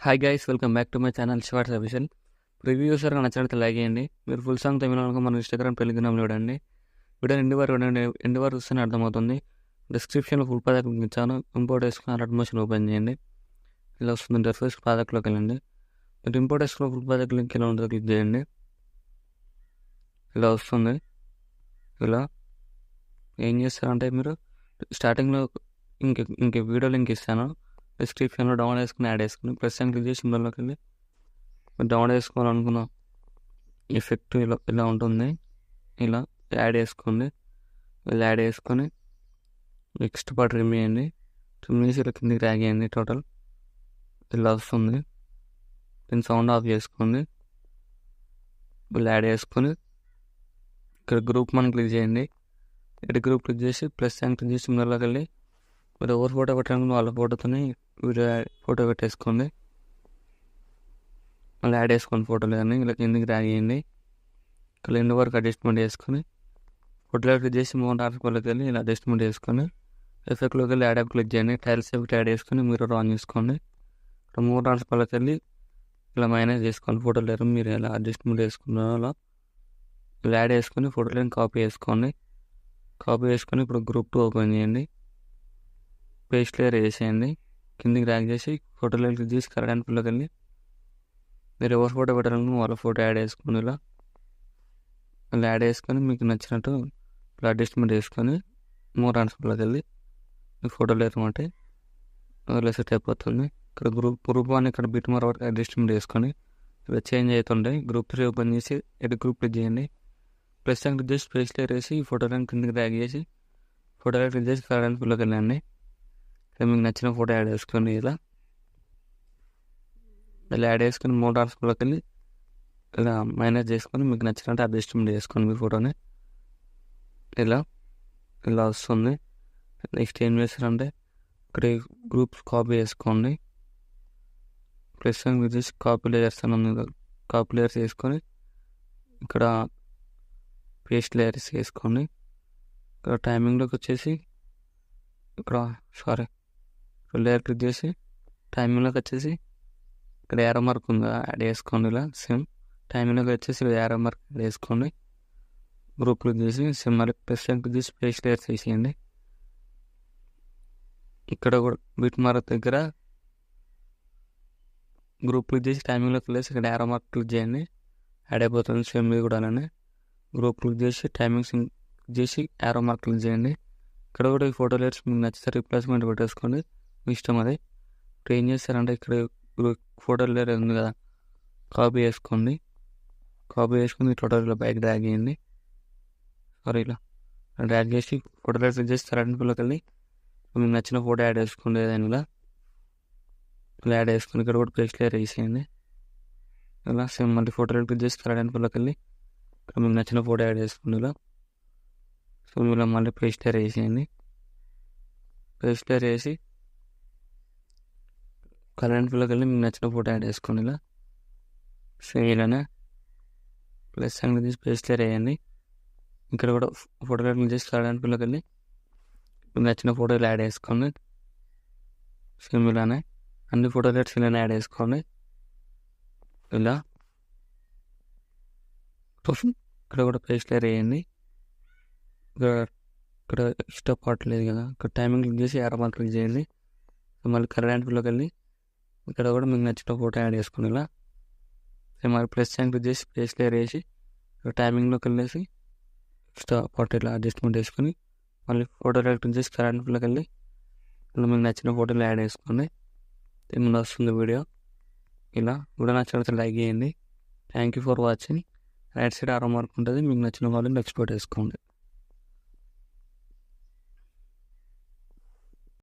Hi guys, welcome back to my channel shorts official. Preview సరిగా నచ్చినట్లయితే like చేయండి. మీరు ఫుల్ సాంగ్ తమిళనాడు మన ఇన్స్టాగ్రామ్ టెలిగ్రామ్ చూడండి. వీడియో ఎండ్ వరకు చూస్తేనే అర్థమవుతుంది. డిస్క్రిప్షన్లో ఫుల్ ప్రాజెక్ట్ లింక్ ఇచ్చాను. ఇంపోర్ట్ వేసుకుని అలర్ట్ మోషన్ ఓపెన్ చేయండి. ఇలా వస్తుంది. ఇంటర్ఫేస్ ప్రాజెక్ట్లోకి వెళ్ళండి. మీరు ఇంపోర్ట్ వేసుకున్న ఫుల్ ప్రాజెక్ట్ లింక్ ఇలా ఉంటుందో క్లిక్ చేయండి. ఇలా వస్తుంది. ఇలా ఏం చేస్తారంటే మీరు స్టార్టింగ్లో ఇంక వీడియో లింక్ ఇస్తాను. డిస్క్రిప్షన్లో డౌన్లోడ్ చేసుకుని యాడ్ చేసుకుని ప్రెస్ అండ్ క్లిక్ చేసి ఇందులోకి వెళ్ళి డౌన్లోడ్ చేసుకోవాలనుకున్న ఎఫెక్ట్ ఇలా ఉంటుంది. ఇలా యాడ్ చేసుకోండి. ఇలా యాడ్ చేసుకొని నెక్స్ట్ పార్ట్ రిమూవ్ చేయండి. రిమూవ్ చేసి ఇలా కిందికి డ్రాగ్ చేయండి. టోటల్ ఇలా వస్తుంది. దీని సౌండ్ ఆఫ్ చేసుకోండి. ఇలా యాడ్ చేసుకొని ఇక్కడ గ్రూప్ మనం క్లిక్ చేయండి. ఇక్కడ గ్రూప్ క్లిక్ చేసి ప్లస్ అండ్ క్లిక్ చేసి ఇందులోకి వెళ్ళి మీరు ఎవరు ఫోటో పెట్టడానికి వాళ్ళ ఫోటోతోనే వీడియో ఫోటో పెట్టేసుకోండి. మళ్ళీ యాడ్ చేసుకోండి ఫోటోలు కానీ ఇలా కిందికి డ్రాగ్ చేయండి. ఇక్కడ ఎండ్ వరకు అడ్జస్ట్మెంట్ చేసుకొని ఫోటోలో క్లిక్ చేసి మోన్ ట్రాన్స్ఫర్లోకి వెళ్ళి ఇలా అడ్జస్ట్మెంట్ చేసుకొని ఎఫెక్ట్లోకి వెళ్ళి యాడ్ క్లిక్ చేయండి. టైల్స్ ఎఫెక్ట్ యాడ్ చేసుకొని మీరు ఆన్ చేసుకోండి. ఇక్కడ మోన్ ట్రాన్స్ఫర్లోకి వెళ్ళి ఇలా మైనస్ చేసుకోండి. ఫోటోలో మీరు ఇలా అడ్జస్ట్మెంట్ చేసుకున్నారో అలా ఇలా యాడ్ చేసుకొని ఫోటోలో కాపీ చేసుకోండి. కాపీ చేసుకొని ఇప్పుడు గ్రూప్ 2 ఓపెన్ చేయండి. పేస్ట్ లేయర్ వేసేయండి. కిందికి డ్రాగ్ చేసి ఫోటోలో క్లిక్ చేసి కరెక్ట్ అండ్ ఫుల్లోకి వెళ్ళి మీరు ఎవరు ఫోటో పెట్టాలనుకుని వాళ్ళ ఫోటో యాడ్ చేసుకుని ఇలా యాడ్ చేసుకొని మీకు నచ్చినట్టు ఇలా అడ్జస్ట్మెంట్ చేసుకొని మోర్ ట్రాన్స్ఫర్లోకి వెళ్ళి మీకు ఫోటోలు ఏమంటే ఇలా సెట్ అయిపోతుంది. ఇక్కడ గ్రూప్ 1 ఇక్కడ బిట్ మోర్ వరకు అడ్జస్ట్మెంట్ చేసుకొని ఇలా చేంజ్ అవుతుండే. గ్రూప్ 3 ఓపెన్ చేసి ఎడిట్ గ్రూప్ క్లిక్ చేయండి. ప్లస్ అండ్ క్లిక్ చేసి పేస్ట్ లేయర్ వేసి ఫోటోలను కిందికి డ్రాగ్ చేసి ఫోటోలో క్లిక్ చేసి కరెక్ట్ అండ్ ఫుల్లోకి వెళ్ళండి. మీకు నచ్చిన ఫోటో యాడ్ చేసుకోండి. ఇలా యాడ్ చేసుకొని మోర్ ట్రాన్స్ఫర్లోకి వెళ్ళి ఇలా మైనస్ చేసుకొని మీకు నచ్చినట్టు అడ్జస్ట్మెంట్ చేసుకోండి మీ ఫోటోని. ఇలా వస్తుంది. నెక్స్ట్ ఏం చేస్తారంటే ఇక్కడ గ్రూప్స్ కాపీ చేసుకోండి. ప్లస్ చేసి కాపీ లేయర్స్ అని కాపీ లేయర్స్ వేసుకొని ఇక్కడ పేస్ట్ లేయర్స్ వేసుకోండి. ఇక్కడ టైమింగ్లోకి వచ్చేసి ఇక్కడ లేయర్ క్లిక్ చేసి టైమింగ్లోకి వచ్చేసి ఇక్కడ యారో మార్క్ ఉంది యాడ్ చేసుకోండి. ఇలా సేమ్ టైమింగ్లోకి వచ్చేసి యారో మార్క్ యాడ్ చేసుకోండి. గ్రూప్ క్లిక్ చేసి సేమ్ మరి ప్లస్ క్లిక్ చేసి పేస్ట్ లేయర్స్ వేసేయండి. ఇక్కడ కూడా బిట్ మార్క్ దగ్గర గ్రూప్ క్లిక్ చేసి టైమింగ్లోకి వెళ్ళేసి ఇక్కడ యారో మార్క్ క్లిక్ చేయండి. యాడ్ అయిపోతుంది. సేమ్ ఇది కూడా అలానే గ్రూప్ క్లిక్ చేసి టైమింగ్స్ చేసి యారో మార్క్ క్లిక్ చేయండి. ఇక్కడ కూడా ఈ ఫోటో లేయర్స్ మీకు నచ్చితే రీప్లేస్మెంట్ పెట్టేసుకోండి. మీ ఇష్టం అది. ఇప్పుడు ఏం చేస్తారంటే ఇక్కడ ఫోటో లేయర్ ఉంది కదా, కాపీ చేసుకోండి. కాపీ చేసుకుని టోటల్ ఇలా బ్యాక్ డ్రాగ్ చేయండి. ఇలా డ్రాగ్ చేసి ఫోటో లేయర్ క్లిక్ చేసి కరెంట్లోకి వెళ్ళి మీకు నచ్చిన ఫోటో యాడ్ చేసుకోండి. ఏదైనా ఇలా యాడ్ చేసుకుని ఇక్కడ కూడా పేస్ట్ లేయర్ వేసేయండి. ఇలా సేమ్ మళ్ళీ ఫోటో లేయర్ క్లిక్ చేసి కరెంట్లోకి వెళ్ళి ఇక్కడ మీకు నచ్చిన ఫోటో యాడ్ చేసుకోండి. ఇలా సో ఇలా మళ్ళీ పేస్ట్ లేయర్ వేసేయండి. పేస్ట్ లేయర్ వేసి కరెంట్ ఫీల్డ్లోకి వెళ్ళి మీకు నచ్చిన ఫోటో యాడ్ చేసుకోండి. ఇలా సేమ్ ఇలానే ప్లస్ అండ్ తీసి పేస్ట్ లేయర్ వేయండి. ఇక్కడ కూడా ఫోటో క్లిక్ చేసి కరెంట్ ఫీల్డ్లోకి వెళ్ళి మీకు నచ్చిన ఫోటోలు యాడ్ చేసుకోండి. సేమ్ ఇలానే అన్ని ఫోటో లెట్స్ ఇలానే యాడ్ చేసుకోండి. ఇలా ఇక్కడ కూడా పేస్ట్ లేయర్ వేయండి. ఇక్కడ ఎక్స్ట్రా పార్ట్ లేదు కదా, ఇక్కడ టైమింగ్ క్లిక్ చేసి యారో మార్క్ క్లిక్ చేయండి. మళ్ళీ కరెంట్ ఫీల్డ్లోకి వెళ్ళి ఇక్కడ కూడా మీకు నచ్చిన ఫోటో యాడ్ చేసుకుని ఇలా మళ్ళీ ప్లస్ సైన్ క్లిక్ చేసి పేస్ట్ లేయర్ వేసి టైమింగ్లోకి వెళ్ళేసి ఎక్స్ట్రా పార్ట్ ఇలా అడ్జస్ట్మెంట్ చేసుకుని మళ్ళీ ఫోటో క్లిక్ చేసి కరెంట్ ఫీల్డ్లోకి వెళ్ళి ఇలా మీకు నచ్చిన ఫోటోలు యాడ్ చేసుకోండి. దీని వస్తుంది వీడియో. ఇలా వీడియో నచ్చినట్లయితే లైక్ చేయండి. Thank you for watching. Right side ఆరో మార్క్ ఉంటుంది. మీకు నచ్చిన వాళ్ళు నెక్స్ట్ ఫోటో వేసుకోండి.